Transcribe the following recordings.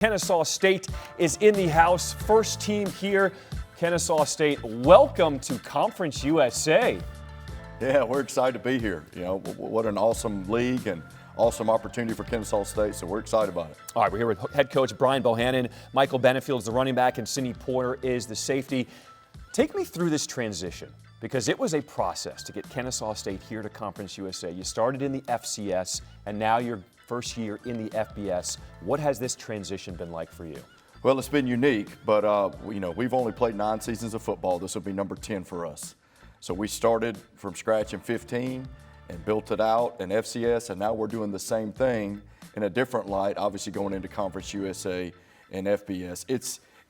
Kennesaw State is in the house. First team here. Kennesaw State, welcome to Conference USA. Yeah, we're excited to be here. You know, what an awesome league and awesome opportunity for Kennesaw State, so we're excited about it. All right, we're here with head coach Brian Bohannon. Michael Benefield is the running back, and Sidney Porter is the safety. Take me through this transition, because it was a process to get Kennesaw State here to Conference USA. You started in the FCS, and now you're first year in the FBS. What has this transition been like for you? Well, it's been unique, but we've only played 9 seasons of football. This will be number 10 for us. So we started from scratch in 15 and built it out in FCS, and now we're doing the same thing in a different light, obviously going into Conference USA and FBS.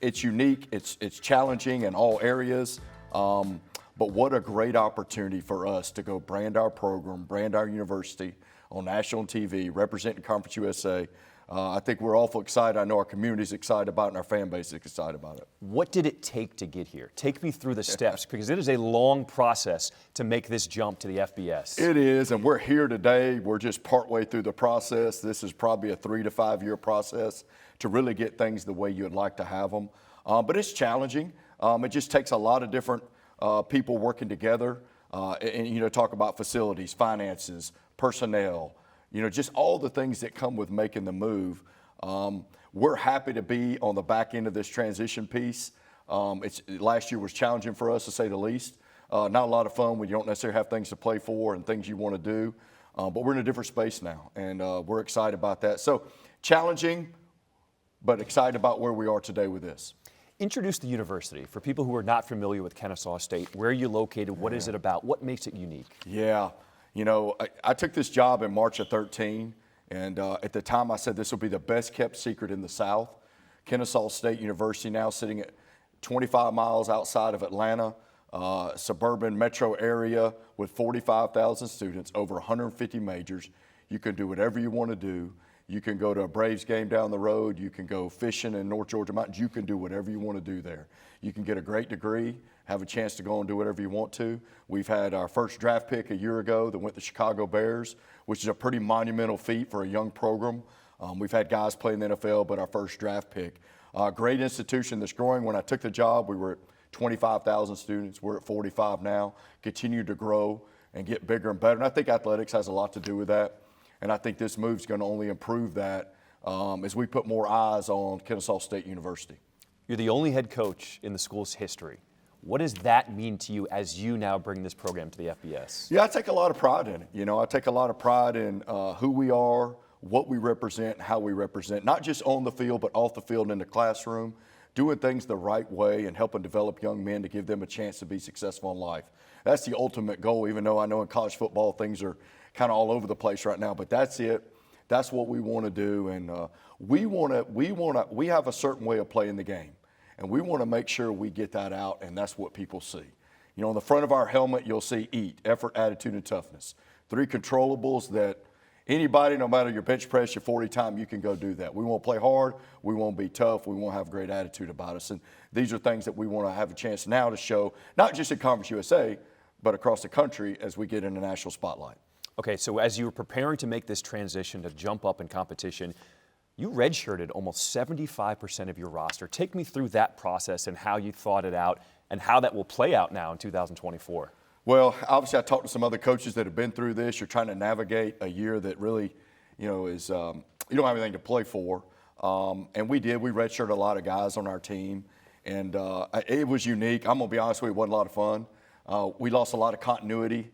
It's unique, it's challenging in all areas, but what a great opportunity for us to go brand our program, brand our university on national TV, representing Conference USA. I think we're awful excited. I know our community's excited about it and our fan base is excited about it. What did it take to get here? Take me through the steps, because it is a long process to make this jump to the FBS. It is, and we're here today. We're just partway through the process. This is probably a 3 to 5 year process to really get things the way you'd like to have them. But it's challenging. It just takes a lot of different people working together and talk about facilities, finances, personnel, just all the things that come with making the move. We're happy to be on the back end of this transition piece. Last year was challenging for us, to say the least. Not a lot of fun when you don't necessarily have things to play for and things you want to do. But we're in a different space now, and we're excited about that. So challenging, but excited about where we are today with this. Introduce the university for people who are not familiar with Kennesaw State. Where are you located? What is it about? What makes it unique? Yeah. I took this job in March of 13, and at the time I said this will be the best kept secret in the South. Kennesaw State University now sitting at 25 miles outside of Atlanta, suburban metro area with 45,000 students, over 150 majors. You can do whatever you want to do. You can go to a Braves game down the road. You can go fishing in North Georgia mountains. You can do whatever you want to do there. You can get a great degree, have a chance to go and do whatever you want to. We've had our first draft pick a year ago that went to Chicago Bears, which is a pretty monumental feat for a young program. We've had guys play in the NFL, but our first draft pick. Great institution that's growing. When I took the job, we were at 25,000 students. We're at 45 now. Continue to grow and get bigger and better. And I think athletics has a lot to do with that. And I think this move is going to only improve that as we put more eyes on Kennesaw State University. You're the only head coach in the school's history. What does that mean to you as you now bring this program to the FBS? Yeah, I take a lot of pride in it. I take a lot of pride in who we are, what we represent, how we represent, not just on the field, but off the field and in the classroom, doing things the right way and helping develop young men to give them a chance to be successful in life. That's the ultimate goal, even though I know in college football things are kind of all over the place right now, but that's it. That's what we want to do, and we have a certain way of playing the game, and we want to make sure we get that out, and that's what people see. On the front of our helmet, you'll see EAT, effort, attitude, and toughness. 3 controllables that anybody, no matter your bench press, your 40 time, you can go do that. We want to play hard. We want to be tough. We want to have a great attitude about us, and these are things that we want to have a chance now to show, not just at Conference USA, but across the country as we get in the national spotlight. Okay, so as you were preparing to make this transition to jump up in competition, you redshirted almost 75% of your roster. Take me through that process and how you thought it out and how that will play out now in 2024. Well, obviously I talked to some other coaches that have been through this. You're trying to navigate a year that really, is you don't have anything to play for. And we did. We redshirted a lot of guys on our team, and it was unique. I'm going to be honest with you, it wasn't a lot of fun. We lost a lot of continuity.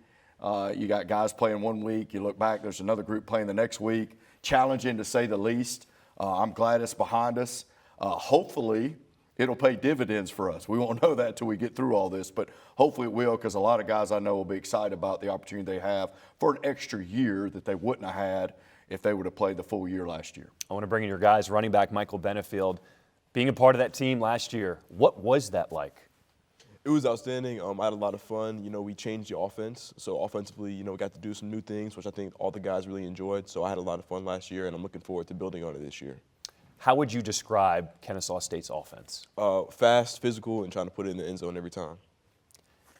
You got guys playing one week, you look back, there's another group playing the next week. Challenging to say the least. I'm glad it's behind us. Hopefully it'll pay dividends for us. We won't know that until we get through all this, but hopefully it will, because a lot of guys I know will be excited about the opportunity they have for an extra year that they wouldn't have had if they would have played the full year last year. I want to bring in your guys, running back Michael Benefield. Being a part of that team last year, what was that like? It was outstanding. I had a lot of fun. We changed the offense. So offensively, got to do some new things, which I think all the guys really enjoyed. So I had a lot of fun last year, and I'm looking forward to building on it this year. How would you describe Kennesaw State's offense? Fast, physical, and trying to put it in the end zone every time.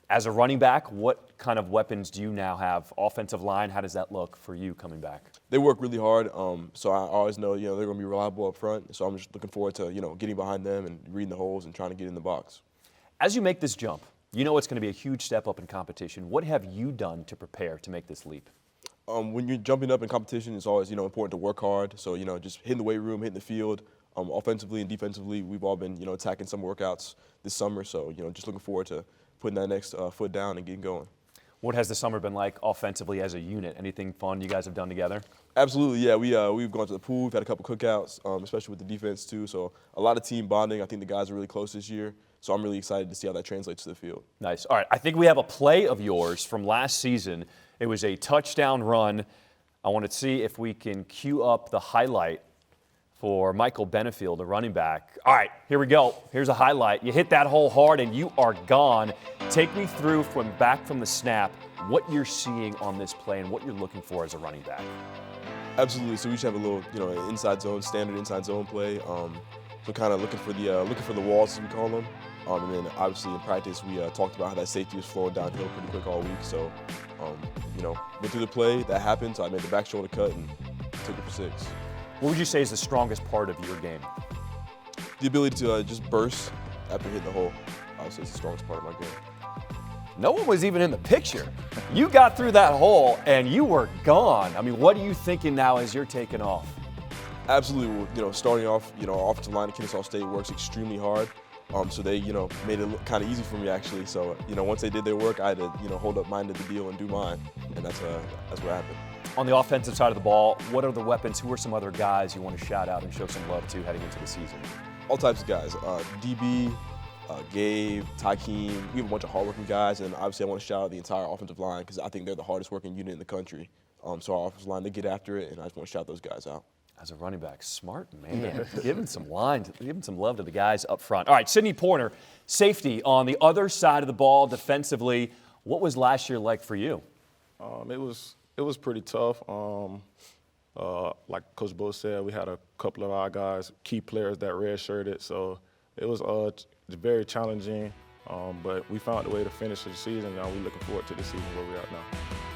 As a running back, what kind of weapons do you now have? Offensive line, how does that look for you coming back? They work really hard, so I always know, they're going to be reliable up front. So I'm just looking forward to, getting behind them and reading the holes and trying to get in the box. As you make this jump, you know it's going to be a huge step up in competition. What have you done to prepare to make this leap? When you're jumping up in competition, it's always, important to work hard. So, just hitting the weight room, hitting the field. Offensively and defensively, we've all been, attacking some workouts this summer. So, just looking forward to putting that next foot down and getting going. What has the summer been like offensively as a unit? Anything fun you guys have done together? Absolutely, yeah. We've gone to the pool. We've had a couple cookouts, especially with the defense too. So a lot of team bonding. I think the guys are really close this year. So I'm really excited to see how that translates to the field. Nice. All right, I think we have a play of yours from last season. It was a touchdown run. I want to see if we can cue up the highlight for Michael Benefield, the running back. All right, here we go. Here's a highlight. You hit that hole hard and you are gone. Take me through from back from the snap, what you're seeing on this play and what you're looking for as a running back. Absolutely. So we should have a little, inside zone, standard inside zone play. So kind of looking for the walls, as we call them. And then obviously in practice, we talked about how that safety was flowing downhill pretty quick all week. So, went through the play, that happened. So I made the back shoulder cut and took it for 6. What would you say is the strongest part of your game? The ability to just burst after hitting the hole. I would say it's the strongest part of my game. No one was even in the picture. You got through that hole and you were gone. I mean, what are you thinking now as you're taking off? Absolutely. Starting off, our offensive line at Kennesaw State works extremely hard. So they, made it look kind of easy for me actually. So, once they did their work, I had to, hold up mine to the deal and do mine, and that's what happened. On the offensive side of the ball, what are the weapons? Who are some other guys you want to shout out and show some love to heading into the season? All types of guys. DB, Gabe, Tykeem. We have a bunch of hardworking guys, and obviously I want to shout out the entire offensive line because I think they're the hardest working unit in the country. So our offensive line, they get after it, and I just want to shout those guys out. As a running back, smart man. Give him some lines, give him some love to the guys up front. All right, Sidney Porter, safety on the other side of the ball defensively. What was last year like for you? It was pretty tough. Like Coach Bo said, we had a couple of our guys, key players that redshirted, so it was very challenging. But we found a way to finish the season. Now we're looking forward to the season where we're at now.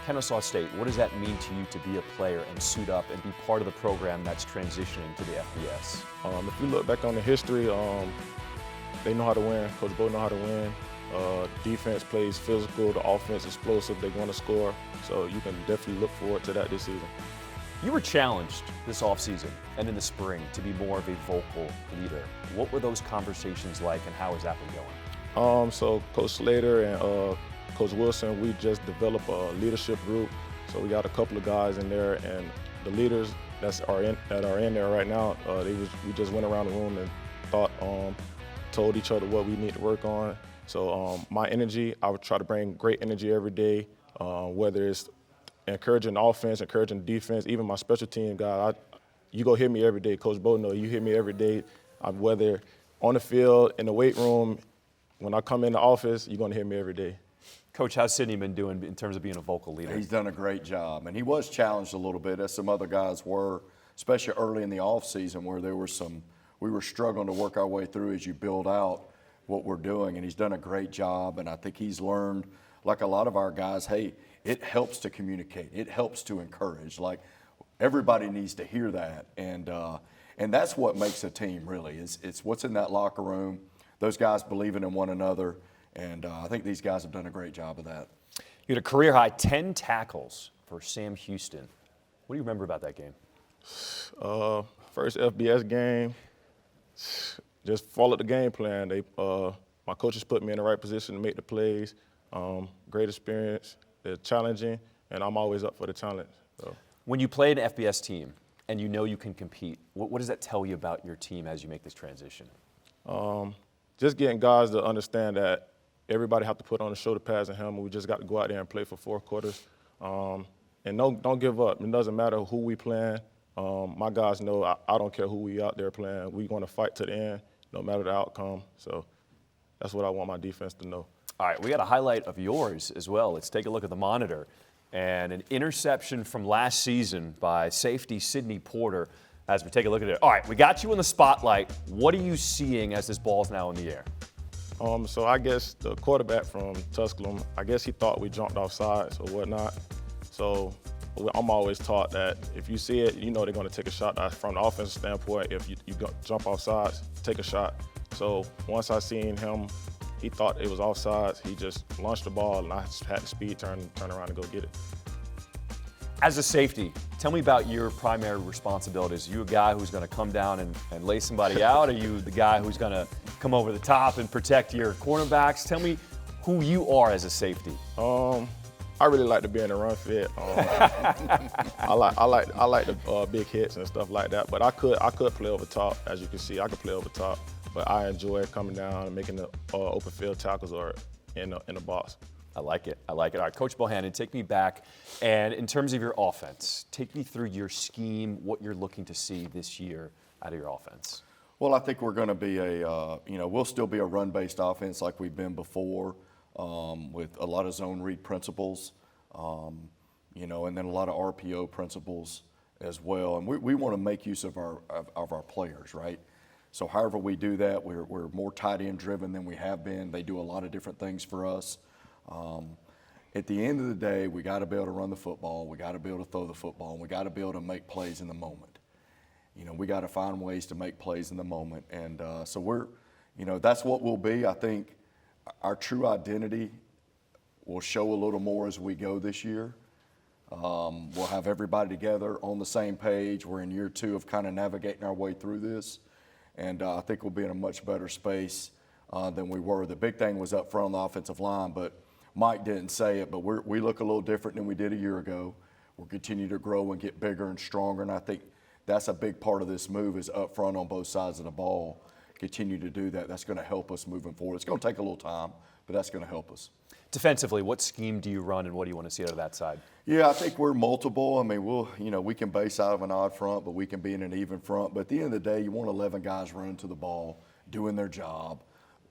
Kennesaw State, what does that mean to you to be a player and suit up and be part of the program that's transitioning to the FBS? If you look back on the history, they know how to win. Coach Bo know how to win. Defense plays physical, the offense explosive, they want to score. So you can definitely look forward to that this season. You were challenged this offseason and in the spring to be more of a vocal leader. What were those conversations like and how has that been going? So Coach Slater and Coach Wilson, we just developed a leadership group. So we got a couple of guys in there, and the leaders that are in there right now, we just went around the room and told each other what we need to work on. So my energy, I would try to bring great energy every day, whether it's encouraging the offense, encouraging the defense, even my special team guy. You go hear me every day. Coach Bo knows you hear me every day, whether on the field, in the weight room. When I come in the office, you're going to hear me every day. Coach, how's Sidney been doing in terms of being a vocal leader? He's done a great job, and he was challenged a little bit, as some other guys were, especially early in the offseason where we were struggling to work our way through as you build out what we're doing, and he's done a great job, and I think he's learned, like a lot of our guys, hey, it helps to communicate. It helps to encourage. Like, everybody needs to hear that, and that's what makes a team, really. It's what's in that locker room, those guys believing in one another, and I think these guys have done a great job of that. You had a career-high 10 tackles for Sam Houston. What do you remember about that game? First FBS game, just followed the game plan. My coaches put me in the right position to make the plays. Great experience. They're challenging, and I'm always up for the challenge. So. When you play an FBS team and you know you can compete, what does that tell you about your team as you make this transition? Just getting guys to understand that everybody have to put on the shoulder pads and helmet. We just got to go out there and play for 4 quarters. And don't give up. It doesn't matter who we playing. My guys know I don't care who we out there playing. We're going to fight to the end, no matter the outcome. So that's what I want my defense to know. All right, we got a highlight of yours as well. Let's take a look at the monitor. And an interception from last season by safety Sidney Porter as we take a look at it. All right, we got you in the spotlight. What are you seeing as this ball's now in the air? So I guess the quarterback from Tusculum, I guess he thought we jumped off sides or whatnot. So I'm always taught that if you see it, you know they're going to take a shot. From the offensive standpoint, if you jump off sides, take a shot. So once I seen him, he thought it was offsides. He just launched the ball, and I just had the speed, turn around and go get it. As a safety, tell me about your primary responsibilities. Are you a guy who's going to come down and lay somebody out? Are you the guy who's going to come over the top and protect your cornerbacks? Tell me who you are as a safety. I really like to be in the run fit. I like the big hits and stuff like that. But I could play over top, as you can see. I could play over top. But I enjoy coming down and making the open field tackles or in the box. I like it. I like it. All right, Coach Bohannon, take me back. And in terms of your offense, take me through your scheme, what you're looking to see this year out of your offense. Well, I think we're going to be we'll still be a run-based offense like we've been before, with a lot of zone read principles, and then a lot of RPO principles as well. And we want to make use of our players, right? So however we do that, we're more tight end driven than we have been. They do a lot of different things for us. At the end of the day, we got to be able to run the football. We got to be able to throw the football. And we got to be able to make plays in the moment. We got to find ways to make plays in the moment. And so that's what we'll be. I think our true identity will show a little more as we go this year. We'll have everybody together on the same page. We're in year 2 of kind of navigating our way through this. And I think we'll be in a much better space than we were. The big thing was up front on the offensive line, but Mike didn't say it, but we look a little different than we did a year ago. We'll continue to grow and get bigger and stronger, and I think that's a big part of this move is up front on both sides of the ball. Continue to do that. That's going to help us moving forward. It's going to take a little time, but that's going to help us. Defensively, what scheme do you run and what do you want to see out of that side? Yeah, I think we're multiple. I mean, we can base out of an odd front, but we can be in an even front. But at the end of the day, you want 11 guys running to the ball, doing their job.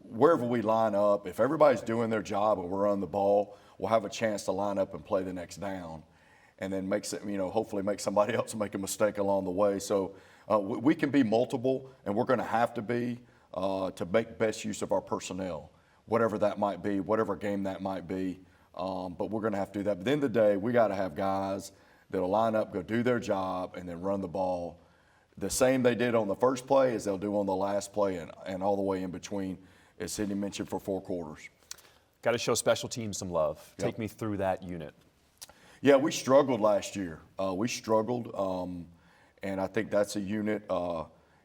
Wherever we line up, if everybody's doing their job and we're on the ball, we'll have a chance to line up and play the next down, and then hopefully make somebody else make a mistake along the way. So we can be multiple, and we're going to have to be to make best use of our personnel, whatever that might be, whatever game that might be. But we're going to have to do that. But at the end of the day, we got to have guys that'll line up, go do their job, and then run the ball the same they did on the first play as they'll do on the last play and all the way in between, as Sidney mentioned, for 4 quarters. Got to show special teams some love. Yep. Take me through that unit. Yeah, we struggled last year. We struggled, and I think that's a unit,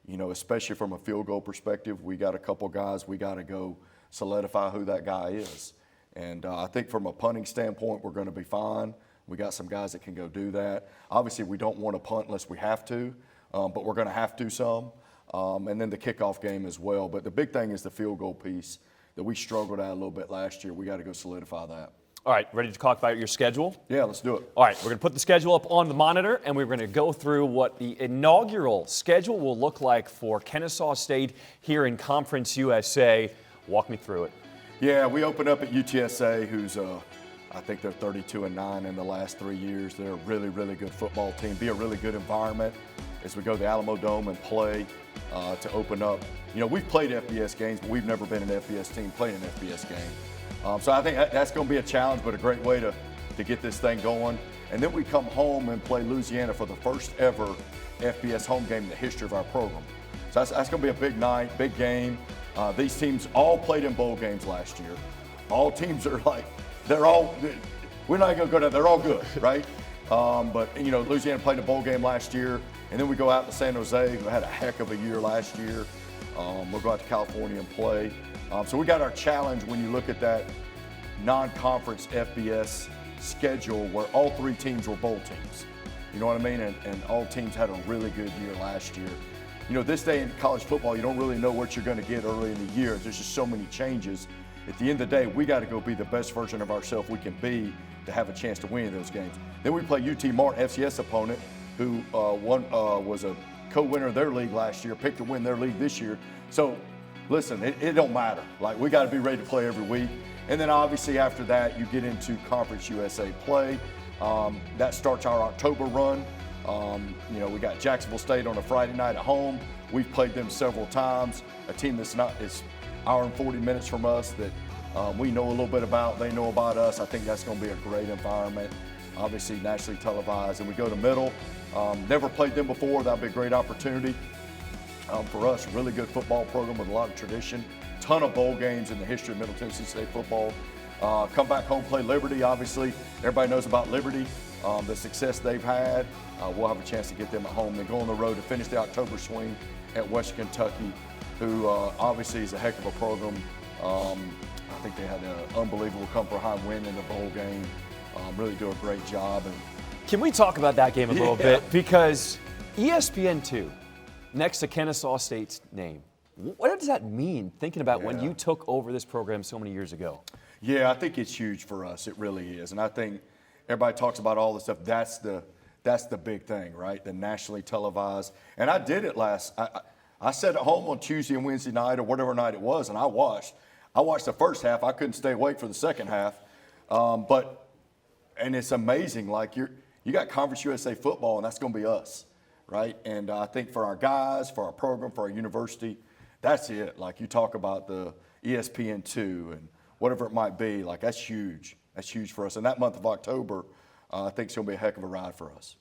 especially from a field goal perspective. We got a couple guys we got to go solidify who that guy is. And I think from a punting standpoint, we're going to be fine. We got some guys that can go do that. Obviously, we don't want to punt unless we have to, but we're going to have to some. And then the kickoff game as well. But the big thing is the field goal piece that we struggled at a little bit last year. We got to go solidify that. All right, ready to talk about your schedule? Yeah, let's do it. All right, we're going to put the schedule up on the monitor, and we're going to go through what the inaugural schedule will look like for Kennesaw State here in Conference USA. Walk me through it. Yeah, we open up at UTSA, who's I think they're 32-9 in the last 3 years. They're a really, really good football team. Be a really good environment as we go to the Alamo Dome and play to open up. We've played FBS games, but we've never been an FBS team playing an FBS game. So I think that's going to be a challenge, but a great way to get this thing going. And then we come home and play Louisiana for the first ever FBS home game in the history of our program. So that's going to be a big night, big game. These teams all played in bowl games last year. All teams are we're not going to go down, they're all good, right? But Louisiana played a bowl game last year, and then we go out to San Jose, who had a heck of a year last year. We'll go out to California and play. So we got our challenge when you look at that non-conference FBS schedule where all 3 teams were bowl teams. You know what I mean? And all teams had a really good year last year. This day in college football, you don't really know what you're going to get early in the year. There's just so many changes. At the end of the day, we got to go be the best version of ourselves we can be to have a chance to win those games. Then we play UT Martin, FCS opponent, who was a co-winner of their league last year, picked to win their league this year. So, listen, it don't matter. We got to be ready to play every week. And then obviously after that, you get into Conference USA play. That starts our October run. We got Jacksonville State on a Friday night at home. We've played them several times. A team that's not is hour and 40 minutes from us that we know a little bit about. They know about us. I think that's going to be a great environment. Obviously, nationally televised. And we go to Middle. Never played them before. That'll be a great opportunity for us. Really good football program with a lot of tradition. Ton of bowl games in the history of Middle Tennessee State football. Come back home, play Liberty. Obviously, everybody knows about Liberty, the success they've had. We'll have a chance to get them at home. Then go on the road to finish the October swing at Western Kentucky, who obviously is a heck of a program. I think they had an unbelievable come-from-behind win in the bowl game. Really do a great job. And Can we talk about that game a little bit? Because ESPN2, next to Kennesaw State's name, what does that mean, thinking about when you took over this program so many years ago? Yeah, I think it's huge for us. It really is. And I think everybody talks about all this stuff. That's the big thing, right? The nationally televised. And I did it I sat at home on Tuesday and Wednesday night or whatever night it was, and I watched. I watched the first half. I couldn't stay awake for the second half. And it's amazing. Like you got Conference USA football, and that's going to be us, right? And I think for our guys, for our program, for our university, that's it. Like you talk about the ESPN2 and whatever it might be, like that's huge. That's huge for us. And that month of October, I think it's going to be a heck of a ride for us.